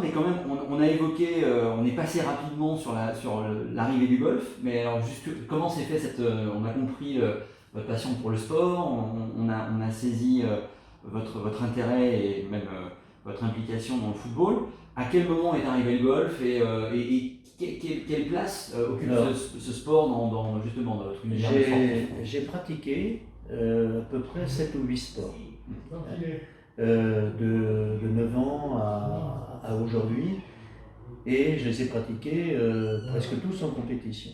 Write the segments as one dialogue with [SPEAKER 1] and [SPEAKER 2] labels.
[SPEAKER 1] mais quand même, on a évoqué, on est passé rapidement sur l'arrivée du golf, mais alors juste comment s'est fait on a compris votre passion pour le sport, on a saisi votre intérêt et même votre implication dans le football. À quel moment est arrivé le golf et quelle place occupe ce sport justement dans votre univers sportif?
[SPEAKER 2] J'ai pratiqué à peu près 7 ou 8 sports. De 9 ans à aujourd'hui, et je les ai pratiqués presque tous en compétition,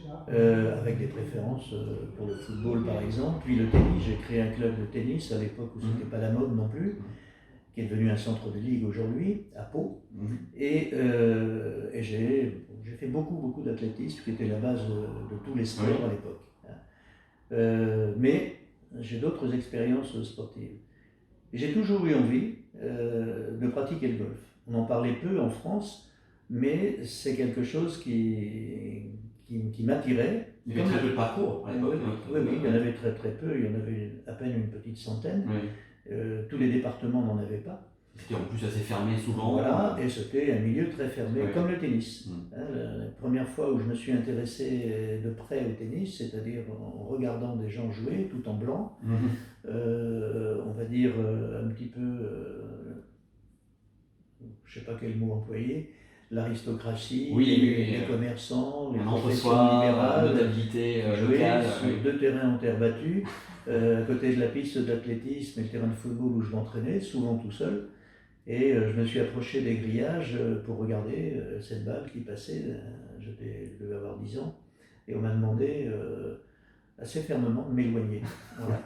[SPEAKER 2] avec des préférences pour le football par exemple, puis le tennis. J'ai créé un club de tennis à l'époque où c'était pas la mode non plus, qui est devenu un centre de ligue aujourd'hui à Pau, et j'ai fait beaucoup d'athlétisme, qui était la base de tous les sports à l'époque. Mais j'ai d'autres expériences sportives. J'ai toujours eu envie de pratiquer le golf. On en parlait peu en France, mais c'est quelque chose qui m'attirait.
[SPEAKER 1] Il y avait très peu de parcours à l'époque.
[SPEAKER 2] Oui, il y en avait très peu, il y en avait à peine une petite centaine. Tous les départements n'en avaient pas.
[SPEAKER 1] C'était en plus assez fermé souvent.
[SPEAKER 2] Voilà, et c'était un milieu très fermé, comme le tennis. La première fois où je me suis intéressé de près au tennis, c'est-à-dire en regardant des gens jouer tout en blanc, on va dire un petit peu, je ne sais pas quel mot employer, l'aristocratie, les commerçants, les professions libérales,
[SPEAKER 1] notabilité locale,
[SPEAKER 2] sur 2 terrains en terre battue, à côté de la piste d'athlétisme et le terrain de football où je m'entraînais, souvent tout seul. Et je me suis approché des grillages pour regarder cette balle qui passait. Je devais avoir 10 ans. Et on m'a demandé assez fermement de m'éloigner. Voilà.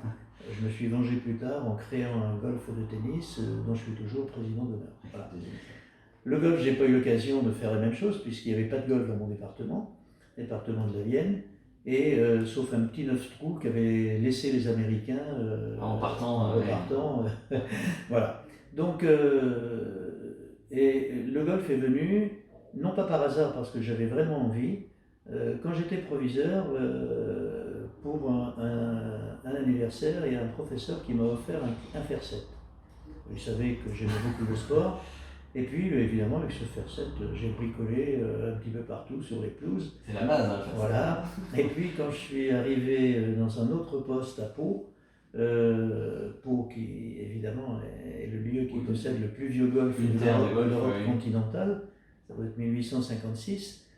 [SPEAKER 2] Je me suis vengé plus tard en créant un golf de tennis dont je suis toujours président d'honneur. Voilà. Le golf, je n'ai pas eu l'occasion de faire la même chose puisqu'il n'y avait pas de golf dans mon département de la Vienne. Et sauf un petit 9 trous qu'avaient laissé les Américains
[SPEAKER 1] en partant.
[SPEAKER 2] Voilà. Donc, et le golf est venu, non pas par hasard, parce que j'avais vraiment envie, quand j'étais proviseur pour un anniversaire, il y a un professeur qui m'a offert un fer-7. Il savait que j'aimais beaucoup le sport, et puis évidemment avec ce fer-7, j'ai bricolé un petit peu partout sur les pelouses.
[SPEAKER 1] C'est la base, hein,
[SPEAKER 2] voilà. Et puis quand je suis arrivé dans un autre poste à Pau, Pau qui évidemment est le lieu qui possède le plus vieux golf de l'Europe continentale, ça doit être 1856,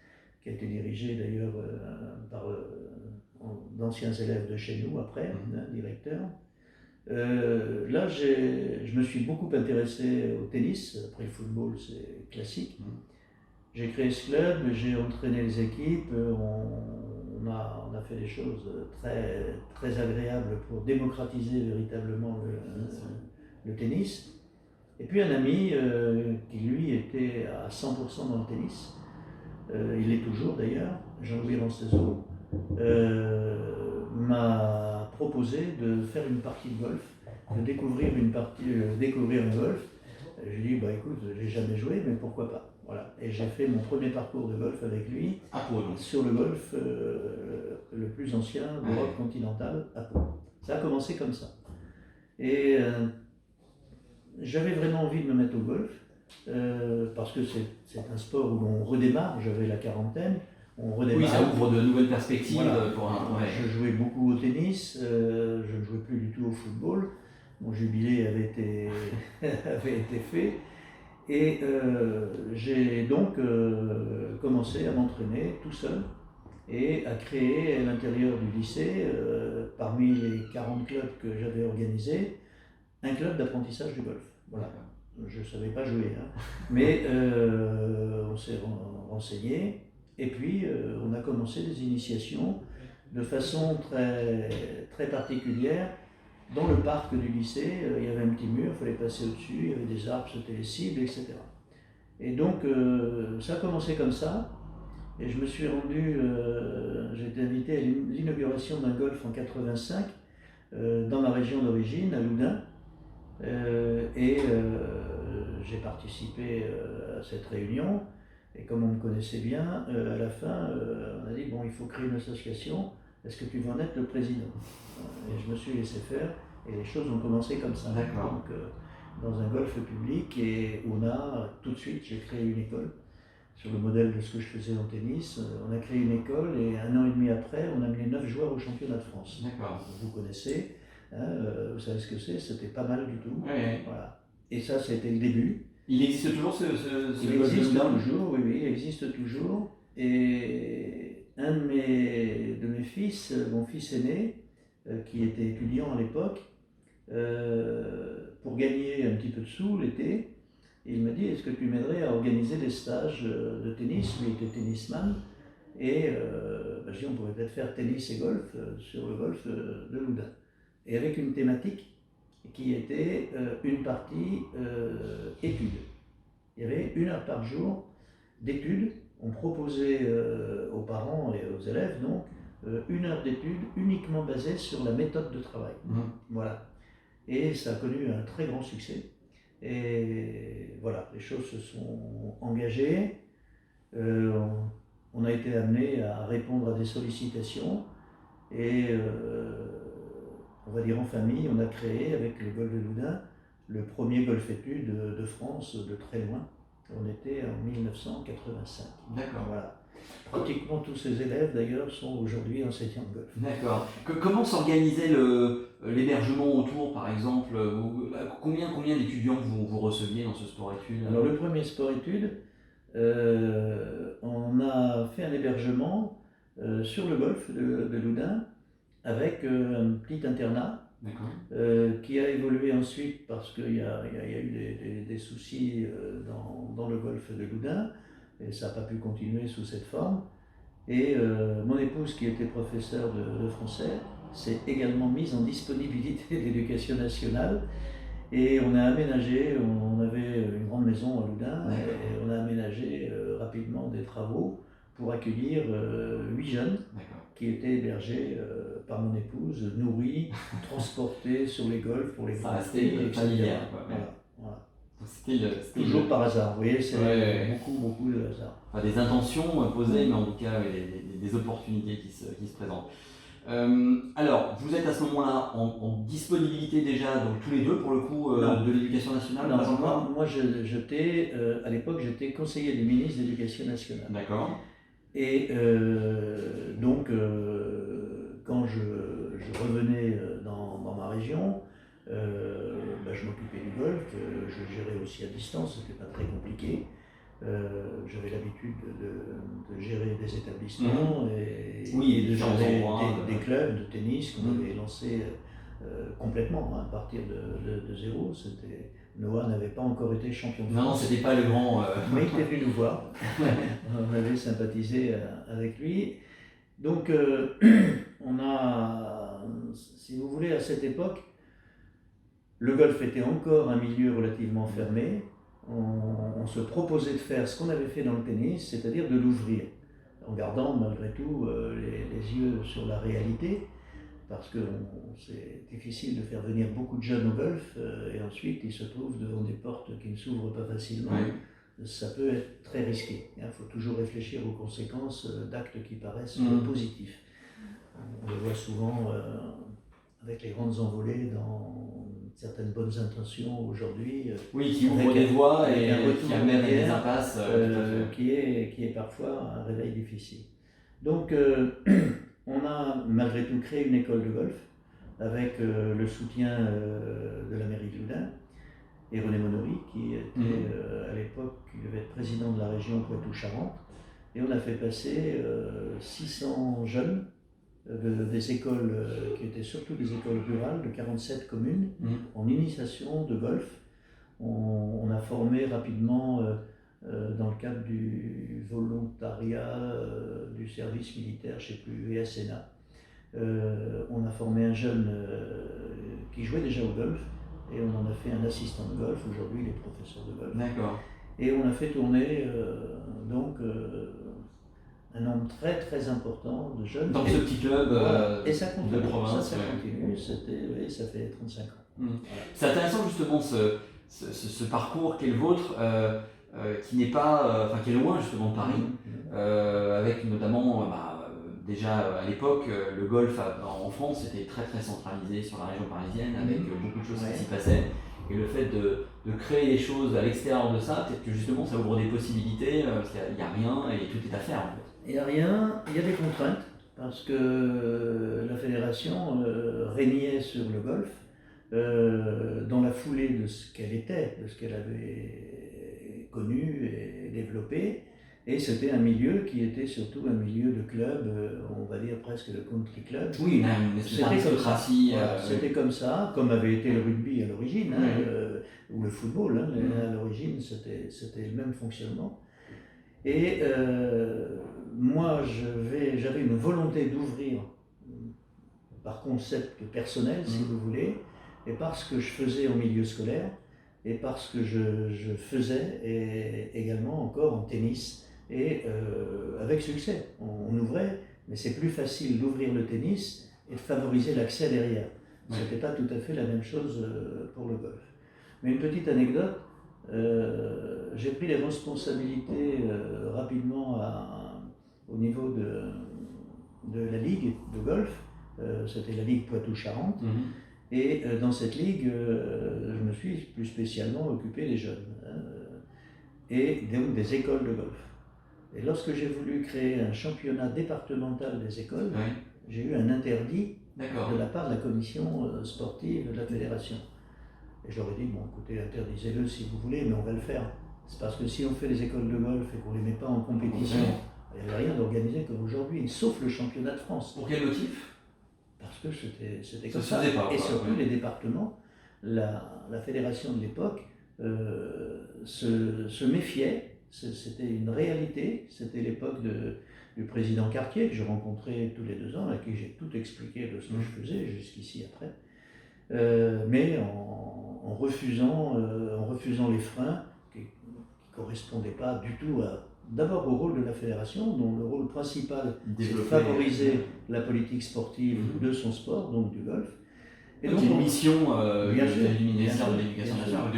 [SPEAKER 2] qui a été dirigé d'ailleurs par d'anciens élèves de chez nous après, directeur. Là je me suis beaucoup intéressé au tennis, après le football c'est classique. J'ai créé ce club, j'ai entraîné les équipes, on a fait des choses très agréables pour démocratiser véritablement le tennis. Et puis un ami qui lui était à 100% dans le tennis, il est toujours d'ailleurs, Jean-Louis Rancézo, m'a proposé de faire une partie de golf, de découvrir un golf. Je lui ai dit, bah écoute, j'ai jamais joué, mais pourquoi pas. Voilà. Et j'ai fait mon premier parcours de golf avec lui sur le golf le plus ancien d'Europe continentale, à Pau. Ça a commencé comme ça. Et j'avais vraiment envie de me mettre au golf, parce que c'est un sport où on redémarre, j'avais la quarantaine, on redémarre.
[SPEAKER 1] Oui, ça ouvre de nouvelles perspectives.
[SPEAKER 2] Voilà. Je jouais beaucoup au tennis, je ne jouais plus du tout au football. Mon jubilé avait été fait. Et j'ai donc commencé à m'entraîner tout seul et à créer à l'intérieur du lycée, parmi les 40 clubs que j'avais organisés, un club d'apprentissage du golf. Voilà. Je ne savais pas jouer, hein. Mais on s'est renseigné et puis on a commencé des initiations de façon très particulière. Dans le parc du lycée, il y avait un petit mur, il fallait passer au-dessus, il y avait des arbres, c'était les cibles, etc. Et donc, ça a commencé comme ça, et je me suis rendu, j'ai été invité à l'inauguration d'un golf en 85, dans ma région d'origine, à Loudun, et j'ai participé à cette réunion, et comme on me connaissait bien, à la fin, on a dit, bon, il faut créer une association, est-ce que tu veux en être le président? Et je me suis laissé faire et les choses ont commencé comme ça.
[SPEAKER 1] D'accord.
[SPEAKER 2] Donc dans un golf public et on a tout de suite, j'ai créé une école sur le modèle de ce que je faisais en tennis. On a créé une école et 1 an et demi après, on a amené 9 joueurs au championnat de France.
[SPEAKER 1] D'accord.
[SPEAKER 2] Vous connaissez, hein, vous savez ce que c'est, c'était pas mal du tout.
[SPEAKER 1] Ouais.
[SPEAKER 2] Voilà. Et ça a été le début.
[SPEAKER 1] Il existe toujours ce
[SPEAKER 2] Il existe toujours, oui, il existe toujours. Et un de mes fils, mon fils aîné, qui était étudiant à l'époque, pour gagner un petit peu de sous l'été, il m'a dit, est-ce que tu m'aiderais à organiser des stages de tennis? Lui était tennisman. Et je dis, on pourrait peut-être faire tennis et golf sur le golf de Loudun. Et avec une thématique qui était une partie études. Il y avait 1 heure par jour d'études. On proposait aux parents et aux élèves donc 1 heure d'études uniquement basée sur la méthode de travail. Voilà. Et ça a connu un très grand succès. Et voilà, les choses se sont engagées. On a été amené à répondre à des sollicitations. Et on va dire en famille, on a créé avec le golf de Loudun le premier golf études de France de très loin. On était en 1985.
[SPEAKER 1] D'accord.
[SPEAKER 2] Voilà. Pratiquement tous ces élèves d'ailleurs sont aujourd'hui enseignants de golf.
[SPEAKER 1] D'accord. Comment s'organisait l'hébergement autour, par exemple? Combien d'étudiants vous receviez dans ce sport-études?
[SPEAKER 2] Alors le premier sport-études, on a fait un hébergement sur le golf de Loudun avec un petit internat qui a évolué ensuite parce qu'il y a eu des soucis dans le golf de Loudun et ça n'a pas pu continuer sous cette forme. Et mon épouse, qui était professeure de français, s'est également mise en disponibilité de l'éducation nationale et on a aménagé, on avait une grande maison à Loudun et on a aménagé rapidement des travaux pour accueillir 8 jeunes qui étaient hébergés par mon épouse, nourris, transportés sur les golfs pour les
[SPEAKER 1] grands prix, etc.
[SPEAKER 2] Voilà.
[SPEAKER 1] C'était
[SPEAKER 2] toujours par hasard, vous voyez, c'est beaucoup de hasard.
[SPEAKER 1] Enfin, des intentions posées, mais en tout cas des opportunités qui se présentent. Alors, vous êtes à ce moment-là en disponibilité déjà, donc tous les deux pour le coup, de l'éducation nationale?
[SPEAKER 2] Non, moi à l'époque j'étais conseiller du ministre de l'Éducation nationale.
[SPEAKER 1] D'accord.
[SPEAKER 2] Et donc, quand je revenais dans ma région, je m'occupais du golf, je gérais aussi à distance, c'était pas très compliqué. J'avais l'habitude de gérer des établissements et de gérer des clubs de tennis qu'on avait lancés complètement à partir de zéro. Noah n'avait pas encore été champion de France.
[SPEAKER 1] Non, c'était pas le grand.
[SPEAKER 2] Mais il était venu nous voir. On avait sympathisé avec lui. Donc, on a, si vous voulez, à cette époque, le golf était encore un milieu relativement fermé. On se proposait de faire ce qu'on avait fait dans le tennis, c'est-à-dire de l'ouvrir, en gardant malgré tout les yeux sur la réalité, parce que c'est difficile de faire venir beaucoup de jeunes au golf et ensuite ils se trouvent devant des portes qui ne s'ouvrent pas facilement. Oui. Ça peut être très risqué. Il faut toujours réfléchir aux conséquences d'actes qui paraissent positifs. On le voit souvent avec les grandes envolées dans certaines bonnes intentions aujourd'hui.
[SPEAKER 1] Oui, qui ouvrent des voies et qui amènent à des impasses.
[SPEAKER 2] Qui est parfois un réveil difficile. Donc, on a malgré tout créé une école de golf avec le soutien de la mairie de Loudun et René Monory, qui était à l'époque, qui devait être président de la région Poitou-Charentes. Et on a fait passer 600 jeunes des écoles qui étaient surtout des écoles rurales de 47 communes en initiation de golf. On a formé rapidement dans le cadre du volontariat du service militaire, je ne sais plus, ESNA. On a formé un jeune qui jouait déjà au golf et on en a fait un assistant de golf. Aujourd'hui, il est professeur de golf.
[SPEAKER 1] D'accord.
[SPEAKER 2] Et on a fait tourner un nombre très très important de jeunes.
[SPEAKER 1] Dans ce petit club
[SPEAKER 2] et ça continue,
[SPEAKER 1] de province.
[SPEAKER 2] Ça continue, ça fait 35 ans. Voilà.
[SPEAKER 1] C'est intéressant justement ce parcours qui est le vôtre, qui n'est pas, qui est loin justement de Paris, avec notamment, déjà à l'époque, le golf en France était très très centralisé sur la région parisienne, avec beaucoup de choses qui s'y passaient. et le fait de créer des choses à l'extérieur de ça, peut-être que justement ça ouvre des possibilités, parce qu'il n'y a rien et tout est à faire en fait.
[SPEAKER 2] Il n'y a rien, il y a des contraintes, parce que la fédération régnait sur le golf dans la foulée de ce qu'elle était, de ce qu'elle avait connu et développé. Et c'était un milieu qui était surtout un milieu de club, on va dire presque de country club.
[SPEAKER 1] Oui, une espèce d'aristocratie.
[SPEAKER 2] Voilà, c'était comme ça, comme avait été le rugby à l'origine, hein, ou le football. Hein, à l'origine, c'était le même fonctionnement. Et moi, j'avais une volonté d'ouvrir, par concept personnel, si vous voulez, et parce que je faisais en milieu scolaire, et parce que je faisais également encore en tennis, et avec succès. On ouvrait, mais c'est plus facile d'ouvrir le tennis et de favoriser l'accès derrière. Ce n'était pas tout à fait la même chose pour le golf. Mais une petite anecdote, j'ai pris les responsabilités rapidement au niveau de la ligue de golf. C'était la ligue Poitou-Charentes. Et dans cette ligue, je me suis plus spécialement occupé des jeunes, et donc des écoles de golf. Et lorsque j'ai voulu créer un championnat départemental des écoles, j'ai eu un interdit de la part de la commission sportive de la fédération. Et je leur ai dit, bon écoutez, interdisez-le si vous voulez, mais on va le faire. C'est parce que si on fait les écoles de golf et qu'on ne les met pas en compétition, il n'y avait rien d'organisé comme aujourd'hui, sauf le championnat de France.
[SPEAKER 1] Pour quel motif?
[SPEAKER 2] Parce que c'était comme ça. Et surtout les départements, la fédération de l'époque se méfiait. C'était une réalité. C'était l'époque du président Cartier que je rencontrais tous les 2 ans, à qui j'ai tout expliqué de ce que je faisais jusqu'ici après. Mais en refusant les freins qui ne correspondaient pas du tout d'abord au rôle de la fédération, dont le rôle principal c'est de favoriser la politique sportive de son sport, donc du golf.
[SPEAKER 1] Et donc une mission du ministère de l'Éducation nationale,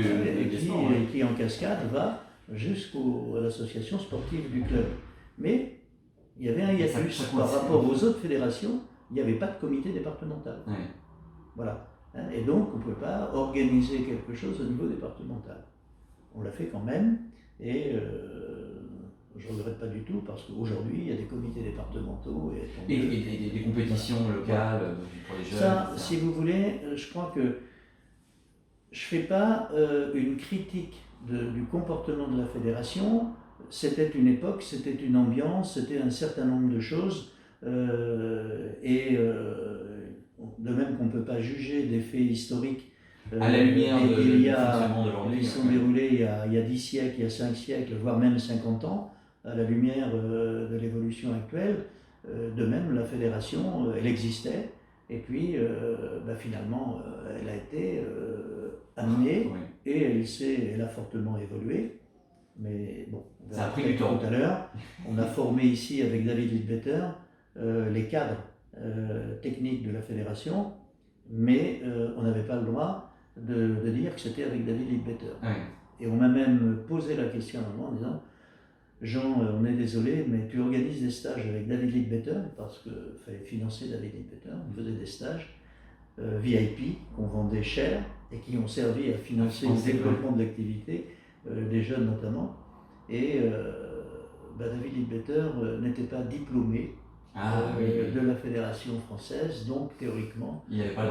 [SPEAKER 2] qui en cascade va jusqu'à l'association sportive du club. Mais il y avait un hiatus par rapport aux autres fédérations, il n'y avait pas de comité départemental. Voilà. Et donc on ne pouvait pas organiser quelque chose au niveau départemental. On l'a fait quand même, et je ne regrette pas du tout, parce qu'aujourd'hui il y a des comités départementaux
[SPEAKER 1] et des compétitions locales pour les jeunes.
[SPEAKER 2] Ça, si vous voulez, je crois que je ne fais pas une critique du comportement de la fédération. C'était une époque, c'était une ambiance, c'était un certain nombre de choses, de même qu'on ne peut pas juger des faits historiques
[SPEAKER 1] à la lumière du fonctionnement de l'ordre.
[SPEAKER 2] Ils sont déroulés il y a 10 siècles, il y a 5 siècles, voire même 50 ans, à la lumière de l'évolution actuelle. De même, la fédération, elle existait, et puis finalement, elle a été amenée, et elle a fortement évolué. Mais bon,
[SPEAKER 1] ça a pris du temps.
[SPEAKER 2] Tout à l'heure, on a formé ici avec David Leadbetter les cadres techniques de la fédération, mais on n'avait pas le droit de dire que c'était avec David Leadbetter. Et on m'a même posé la question à un moment en disant, Jean, on est désolé, mais tu organises des stages avec David Leadbetter, parce qu'il fallait financer David Leadbetter. On faisait des stages VIP qu'on vendait cher et qui ont servi à financer le développement de l'activité des jeunes notamment. Et David Leadbetter n'était pas diplômé de la Fédération française, donc théoriquement,
[SPEAKER 1] il n'avait pas le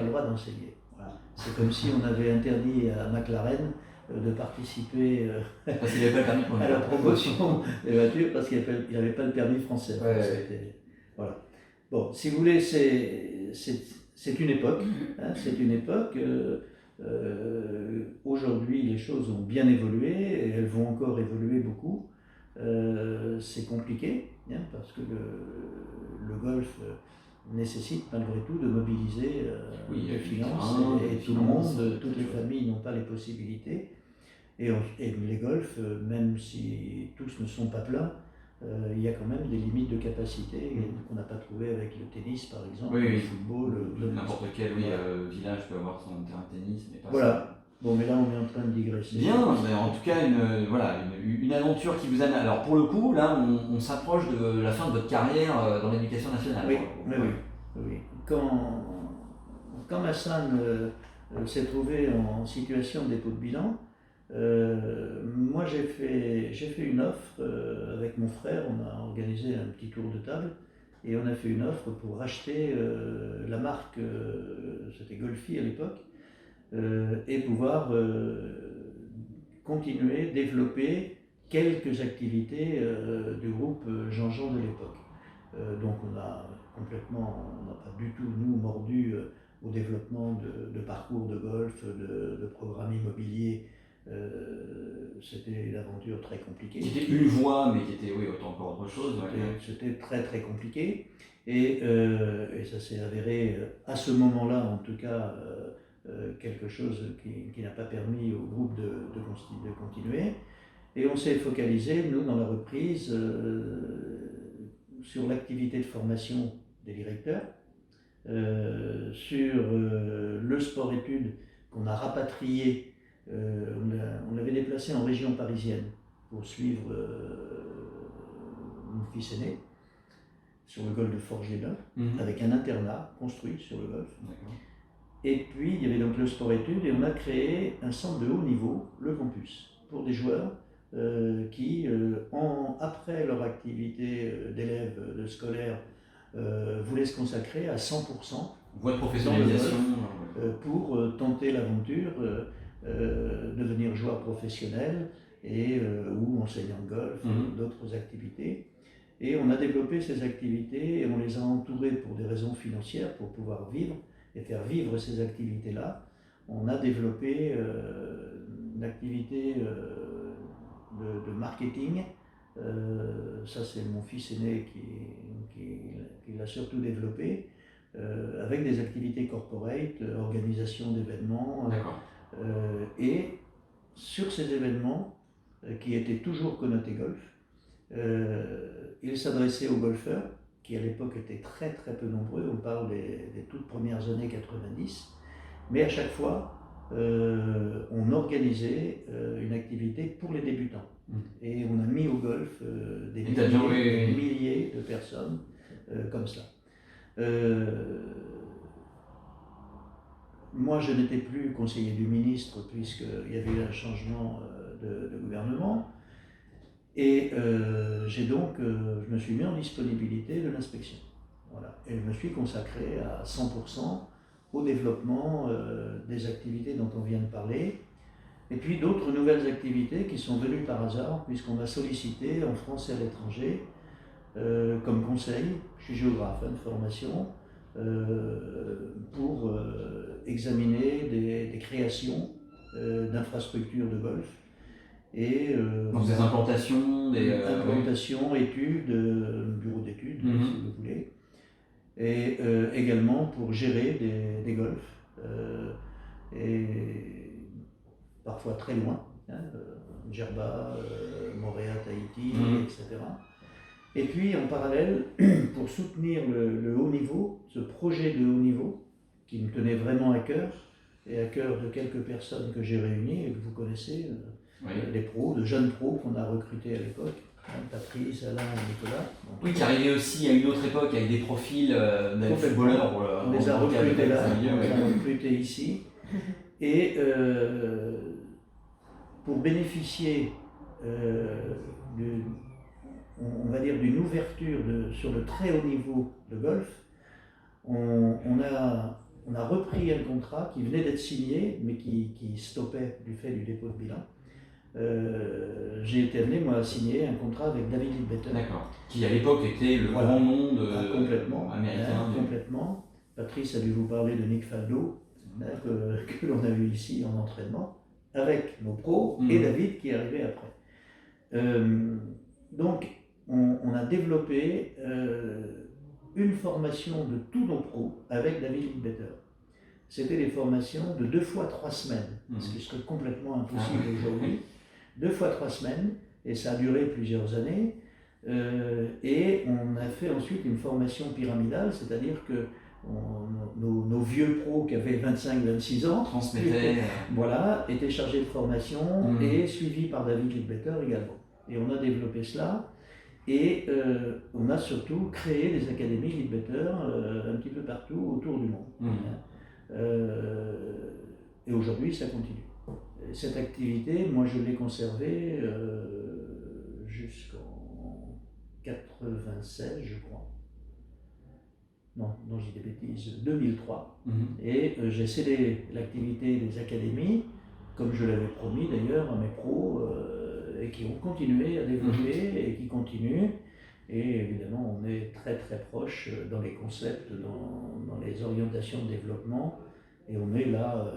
[SPEAKER 1] droit d'enseigner.
[SPEAKER 2] Voilà. C'est comme si on avait interdit à McLaren de participer
[SPEAKER 1] parce qu'il n'avait pas le permis
[SPEAKER 2] à la promotion des voitures, parce qu'il n'avait pas le permis français. Voilà. Bon, si vous voulez, c'est une époque. Hein, c'est une époque. Aujourd'hui, les choses ont bien évolué et elles vont encore évoluer beaucoup. C'est compliqué, hein, parce que le golf nécessite malgré tout de mobiliser des finances, et tout le monde, toutes les familles n'ont pas les possibilités. Et les golfs, même si tous ne sont pas pleins, il y a quand même des limites de capacité qu'on n'a pas trouvé avec le tennis par exemple, le football.
[SPEAKER 1] N'importe quel village peut avoir son terrain de tennis, mais pas
[SPEAKER 2] ça. Bon, mais là on est en train de digresser.
[SPEAKER 1] Bien, mais en tout cas une aventure qui vous amène. Alors pour le coup, là on s'approche de la fin de votre carrière dans l'éducation nationale.
[SPEAKER 2] Oui. Quand Massan s'est trouvé en situation de dépôt de bilan. Moi, j'ai fait une offre avec mon frère. On a organisé un petit tour de table et on a fait une offre pour racheter la marque, c'était Golfi à l'époque, et pouvoir continuer, développer quelques activités du groupe Jean-Jean de l'époque. Donc on n'a pas du tout, nous, mordu au développement de parcours de golf, de programmes immobiliers. C'était une aventure très compliquée.
[SPEAKER 1] C'était une voie, mais qui était, oui, autant encore autre chose.
[SPEAKER 2] C'était très très compliqué. Et ça s'est avéré, à ce moment-là en tout cas, quelque chose qui n'a pas permis au groupe de continuer. Et on s'est focalisé, nous, dans la reprise, sur l'activité de formation des directeurs, sur le sport-études qu'on a rapatrié. On l'avait déplacé en région parisienne pour suivre mon fils aîné sur le golfe de Forges-les-Bains, avec un internat construit sur le golfe. Et puis il y avait donc le sport-études et on a créé un centre de haut niveau, le campus, pour des joueurs qui, après leur activité d'élèves de scolaire, voulaient se consacrer à 100%
[SPEAKER 1] voie de professionnalisation
[SPEAKER 2] pour tenter l'aventure, devenir joueur professionnel et ou enseignant de golf, d'autres activités. Et on a développé ces activités et on les a entourées pour des raisons financières, pour pouvoir vivre et faire vivre ces activités-là. On a développé une activité de marketing. Ça, c'est mon fils aîné qui l'a surtout développé, avec des activités corporate, organisation d'événements. Et sur ces événements, qui étaient toujours connotés golf, il s'adressait aux golfeurs, qui à l'époque étaient très très peu nombreux, on parle des toutes premières années 90, mais à chaque fois, on organisait une activité pour les débutants. Et on a mis au golf des milliers de personnes comme ça. Moi, je n'étais plus conseiller du ministre puisqu'il y avait eu un changement de gouvernement. Et je me suis mis en disponibilité de l'inspection. Voilà. Et je me suis consacré à 100% au développement des activités dont on vient de parler. Et puis d'autres nouvelles activités qui sont venues par hasard, puisqu'on m'a sollicité en France et à l'étranger comme conseil. Je suis géographe de formation, pour examiner des créations d'infrastructures de golf. Et,
[SPEAKER 1] donc des implantations,
[SPEAKER 2] études, bureau d'études, si vous voulez, et également pour gérer des golfs, et parfois très loin, Djerba, Montréal, Tahiti, etc. Et puis en parallèle, pour soutenir le haut niveau, ce projet de haut niveau, qui me tenait vraiment à cœur, et à cœur de quelques personnes que j'ai réunies et que vous connaissez, des pros, de jeunes pros qu'on a recrutés à l'époque, Patrice, Alain et Nicolas. Donc,
[SPEAKER 1] oui, qui arrivaient aussi à une autre époque avec des profils de footballeurs.
[SPEAKER 2] On les a recrutés là, on les a recrutés ici. Et pour bénéficier on va dire d'une ouverture sur le très haut niveau de golf, on a repris un contrat qui venait d'être signé, mais qui stoppait du fait du dépôt de bilan. J'ai été amené, moi, à signer un contrat avec David Leadbetter.
[SPEAKER 1] D'accord. Qui à l'époque était le grand nom américain.
[SPEAKER 2] Complètement. Patrice a dû vous parler de Nick Faldo, que l'on a eu ici en entraînement, avec nos pros, et David qui est arrivé après. Donc, on a développé une formation de tous nos pros avec David Leadbetter. C'était des formations de 2 fois 3 semaines, ce qui serait complètement impossible aujourd'hui. 2 fois 3 semaines, et ça a duré plusieurs années. Et on a fait ensuite une formation pyramidale, c'est-à-dire que nos vieux pros qui avaient 25-26 ans
[SPEAKER 1] transmettaient,
[SPEAKER 2] étaient chargés de formation et suivis par David Leadbetter également. Et on a développé cela. Et on a surtout créé des académies Leadbetter un petit peu partout autour du monde. Et aujourd'hui, ça continue. Et cette activité, moi, je l'ai conservée jusqu'en 96, je crois. Non, je dis des bêtises, 2003. Et j'ai cédé l'activité des académies, comme je l'avais promis d'ailleurs à mes pros, et qui ont continué à développer et qui continuent. Et évidemment, on est très très proche dans les concepts, dans les orientations de développement. Et on est là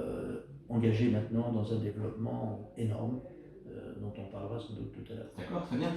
[SPEAKER 2] engagé maintenant dans un développement énorme dont on parlera sans doute tout à l'heure.
[SPEAKER 1] D'accord, très bien.